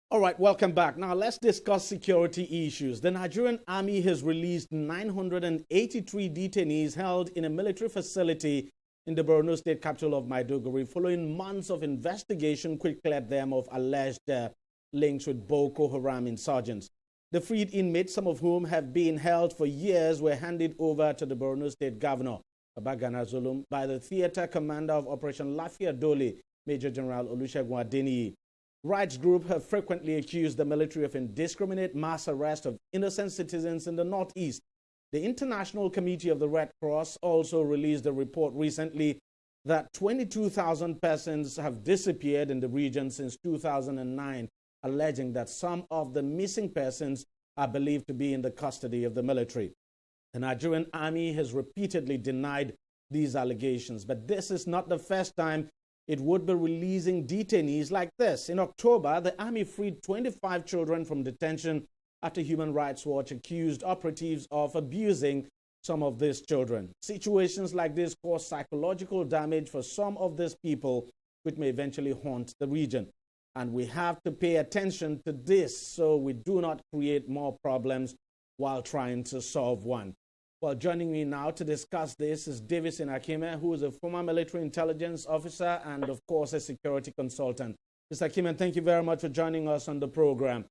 All right, welcome back. Now let's discuss security issues. The Nigerian Army has released 983 detainees held in a military facility in the Borno state capital of Maiduguri following months of investigation which cleared them of alleged links with Boko Haram insurgents. The freed inmates, some of whom have been held for years, were handed over to the Borno state governor, Babagana Zulum, by the theater commander of Operation Lafia Dole, Major General Olusegun Adeniyi. Rights groups have frequently accused the military of indiscriminate mass arrest of innocent citizens in the Northeast. The International Committee of the Red Cross also released a report recently that 22,000 persons have disappeared in the region since 2009, alleging that some of the missing persons are believed to be in the custody of the military. The Nigerian Army has repeatedly denied these allegations, but this is not the first time it would be releasing detainees like this. In October, the Army freed 25 children from detention after Human Rights Watch accused operatives of abusing some of these children. Situations like this cause psychological damage for some of these people, which may eventually haunt the region. And we have to pay attention to this so we do not create more problems while trying to solve one. Well, joining me now to discuss this is Davison Akime, who is a former military intelligence officer and, of course, a security consultant. Mr. Akime, thank you very much for joining us on the program.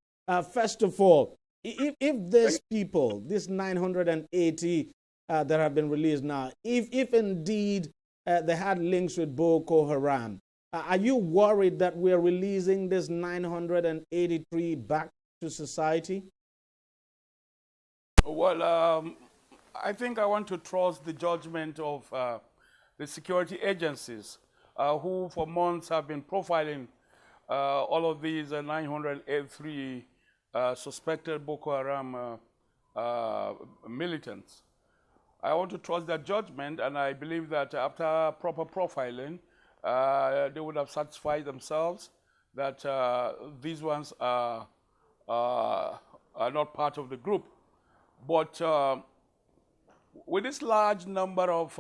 First of all, if these people, these 980 that have been released now, if indeed they had links with Boko Haram, are you worried that we're releasing this 983 back to society? Well, I think I want to trust the judgment of the security agencies who for months have been profiling all of these 983 suspected Boko Haram militants. I want to trust their judgment, and I believe that after proper profiling, they would have satisfied themselves that these ones are not part of the group. But with this large number of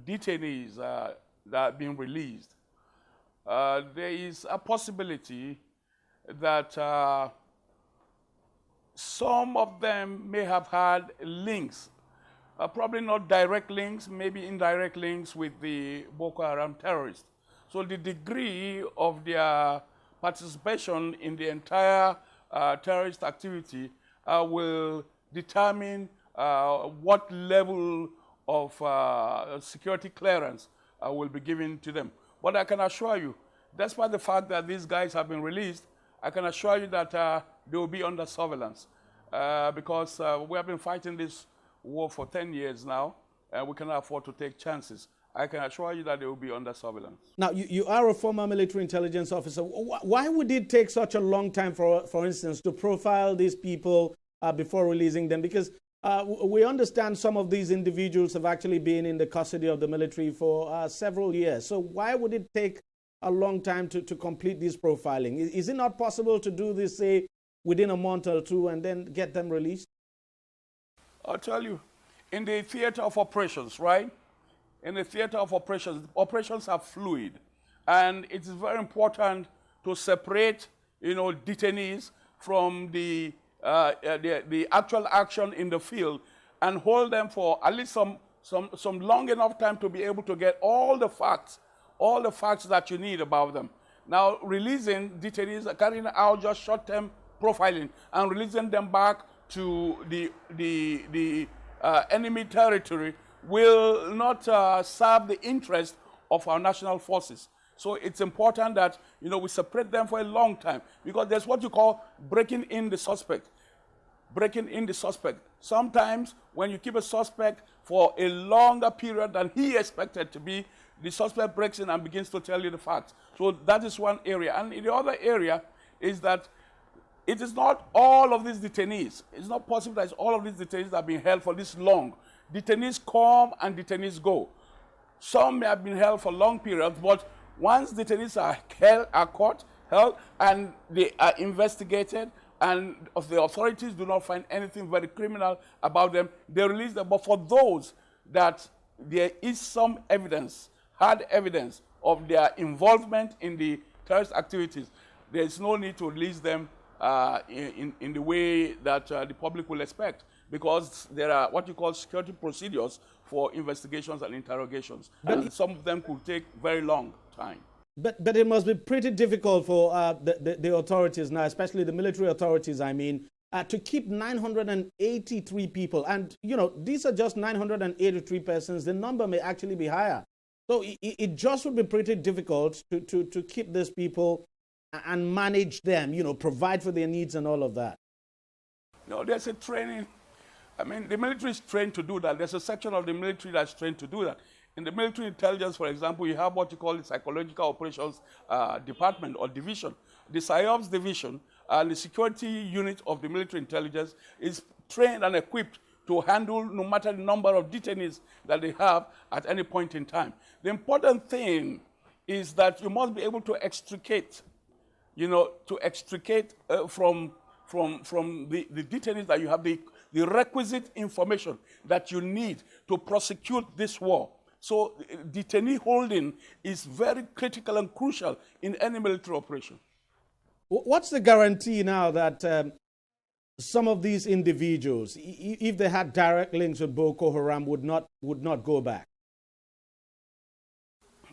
detainees that are being released, there is a possibility that some of them may have had links, probably not direct links, maybe indirect links with the Boko Haram terrorists. So the degree of their participation in the entire terrorist activity will determine what level of security clearance will be given to them. But I can assure you, despite the fact that these guys have been released, I can assure you that they will be under surveillance because we have been fighting this war for 10 years now, and we cannot afford to take chances. I can assure you that they will be under surveillance. Now, you are a former military intelligence officer. Why would it take such a long time, for instance, to profile these people before releasing them? Because we understand some of these individuals have actually been in the custody of the military for several years. So why would it take a long time to complete this profiling? Is it not possible to do this, say, within a month or two and then get them released? I'll tell you, in the theater of operations, right? In the theater of operations are fluid. And it is very important to separate, detainees from the actual action in the field and hold them for at least some long enough time to be able to get all the facts that you need about them. Now, releasing detainees, carrying out just short-term profiling and releasing them back to the enemy territory will not serve the interest of our national forces. So it's important that we separate them for a long time, because there's what you call breaking in the suspect. Breaking in the suspect. Sometimes when you keep a suspect for a longer period than he expected to be, the suspect breaks in and begins to tell you the facts. So that is one area. And the other area is that it is not all of these detainees. It's not possible that all of these detainees are being held for this long. Detainees come and detainees go. Some may have been held for long periods, but once detainees are caught, held, and they are investigated, and the authorities do not find anything very criminal about them, they release them. But for those that there is some evidence, hard evidence of their involvement in the terrorist activities, there's no need to release them in the way that the public will expect, because there are what you call security procedures for investigations and interrogations. And some of them could take very long time. But it must be pretty difficult for the authorities now, especially the military authorities, I mean, to keep 983 people. And, you know, these are just 983 persons. The number may actually be higher. So it just would be pretty difficult to keep these people and manage them, you know, provide for their needs and all of that. No, there's a training. I mean, the military is trained to do that. There's a section of the military that's trained to do that. In the military intelligence, for example, you have what you call the psychological operations department or division. The PSYOPs division and the security unit of the military intelligence is trained and equipped to handle no matter the number of detainees that they have at any point in time. The important thing is that you must be able to extricate, you know, from the detainees that you have the requisite information that you need to prosecute this war. So detainee holding is very critical and crucial in any military operation. What's the guarantee now that some of these individuals, if they had direct links with Boko Haram, would not go back?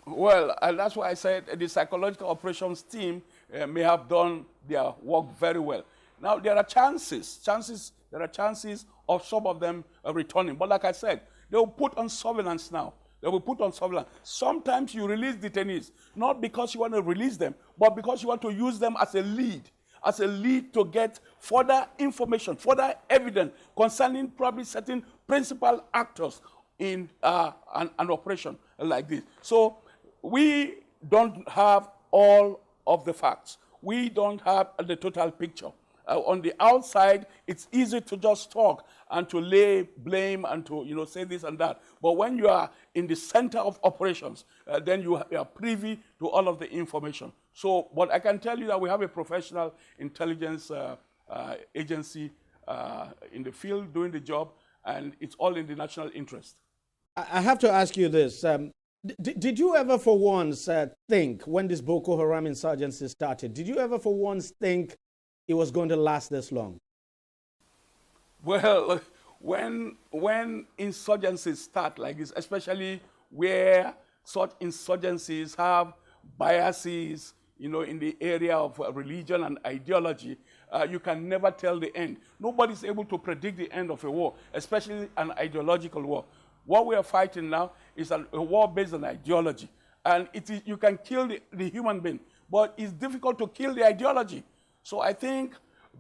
Well, that's why I said the psychological operations team may have done their work very well. Now, there are chances of some of them returning. But like I said, they will put on surveillance now. They will put on surveillance. Sometimes you release detainees, not because you want to release them, but because you want to use them as a lead to get further information, further evidence concerning probably certain principal actors in an operation like this. So we don't have all of the facts. We don't have the total picture. On the outside, it's easy to just talk and to lay blame and to, you know, say this and that. But when you are in the center of operations, then you are privy to all of the information. So, but I can tell you that we have a professional intelligence agency in the field doing the job, and it's all in the national interest. I have to ask you this. Did you ever for once think, when this Boko Haram insurgency started, did you ever for once think it was going to last this long? Well, when insurgencies start like this, especially where such insurgencies have biases, you know, in the area of religion and ideology, you can never tell the end. Nobody's able to predict the end of a war, especially an ideological war. What we are fighting now is a war based on ideology. And you can kill the human being, but it's difficult to kill the ideology. So I think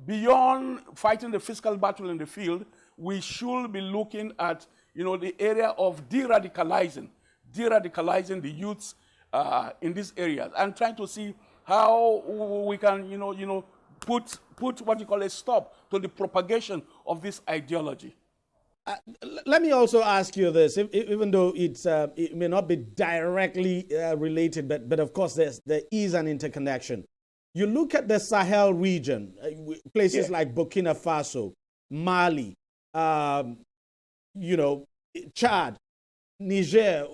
beyond fighting the physical battle in the field, we should be looking at, you know, the area of de-radicalizing the youths in these areas, and trying to see how we can, you know, put what you call a stop to the propagation of this ideology. Let me also ask you this, even though it may not be directly related, but of course there is an interconnection. You look at the Sahel region, places like Burkina Faso, Mali, you know, Chad, Niger,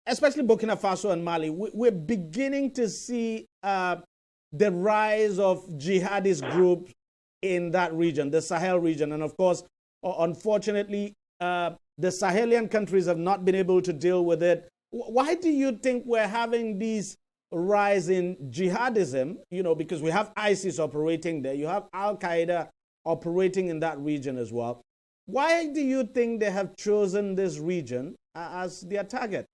especially Burkina Faso and Mali. We're beginning to see the rise of jihadist groups in that region, the Sahel region. And of course, unfortunately, the Sahelian countries have not been able to deal with it. Why do you think we're having these rise in jihadism? You know, because we have ISIS operating there. You have Al-Qaeda operating in that region as well. Why do you think they have chosen this region as their target?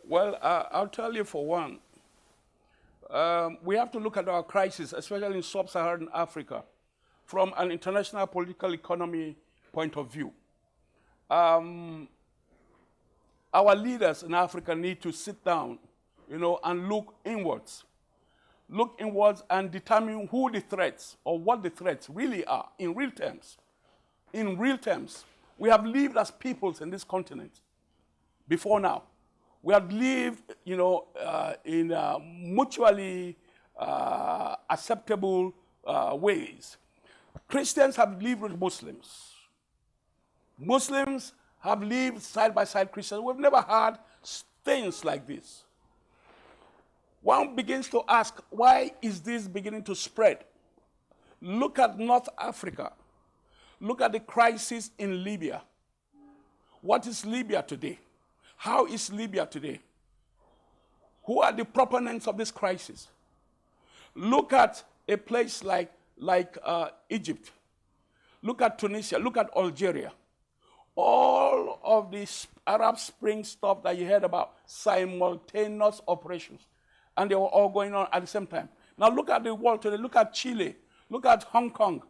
Well, I'll tell you for one. We have to look at our crisis, especially in sub-Saharan Africa, from an international political economy point of view. Our leaders in Africa need to sit down, you know, and look inwards and determine who the threats or what the threats really are in real terms. In real terms, we have lived as peoples in this continent before now. We have lived, you know, in mutually acceptable ways. Christians have lived with Muslims. Muslims have lived side by side Christians. We've never had things like this. one begins to ask, why is this beginning to spread? Look at North Africa. Look at the crisis in Libya. What is Libya today? How is Libya today? Who are the proponents of this crisis? Look at a place like Egypt. Look at Tunisia. Look at Algeria. All of this Arab Spring stuff that you heard about, simultaneous operations. And they were all going on at the same time. Now look at the world today. Look at Chile. Look at Hong Kong.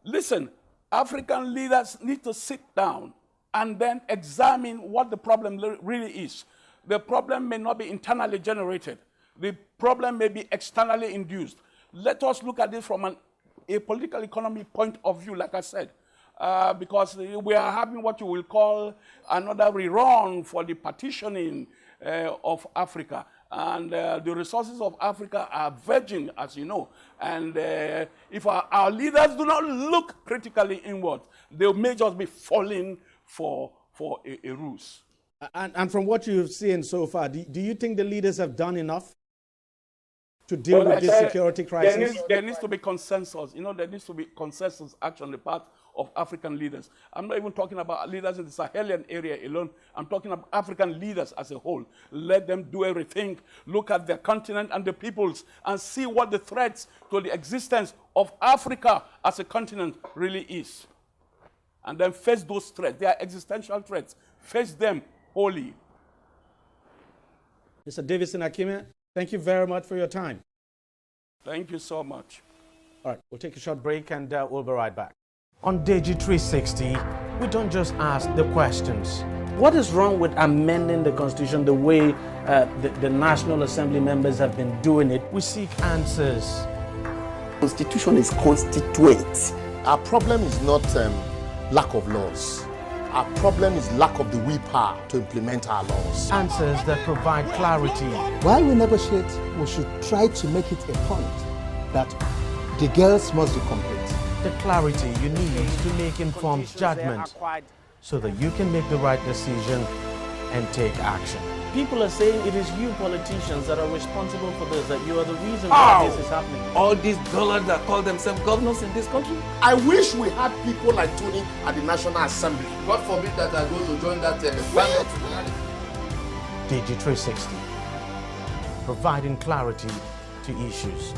Listen, African leaders need to sit down and then examine what the problem really is. The problem may not be internally generated. The problem may be externally induced. Let us look at this from a political economy point of view, like I said, because we are having what you will call another rerun for the partitioning of Africa. And the resources of Africa are virgin, as you know. And if our leaders do not look critically inward, they may just be falling for a ruse. And from what you've seen so far, do you think the leaders have done enough to deal with this security crisis? There needs to be consensus. You know, there needs to be consensus action on the part of African leaders. I'm not even talking about leaders in the Sahelian area alone. I'm talking about African leaders as a whole. Let them do everything. Look at their continent and the peoples and see what the threats to the existence of Africa as a continent really is. And then face those threats. They are existential threats. Face them wholly. Mr. Davison Akime, thank you very much for your time. Thank you so much. All right, we'll take a short break and we'll be right back. On DEJI 360, we don't just ask the questions. What is wrong with amending the Constitution the way the National Assembly members have been doing it? We seek answers. Constitution is constituent. Our problem is not lack of laws. Our problem is lack of the willpower to implement our laws. Answers that provide clarity. While we negotiate, we should try to make it a point that the girls must be complete. The clarity you need to make informed judgment so that you can make the right decision and take action. People are saying it is you politicians that are responsible for this, that you are the reason why this is happening. All these dollars that call themselves governors in this country. I wish we had people like Tony at the National Assembly. God forbid that I go to join that planet. DEJI 360, providing clarity to issues.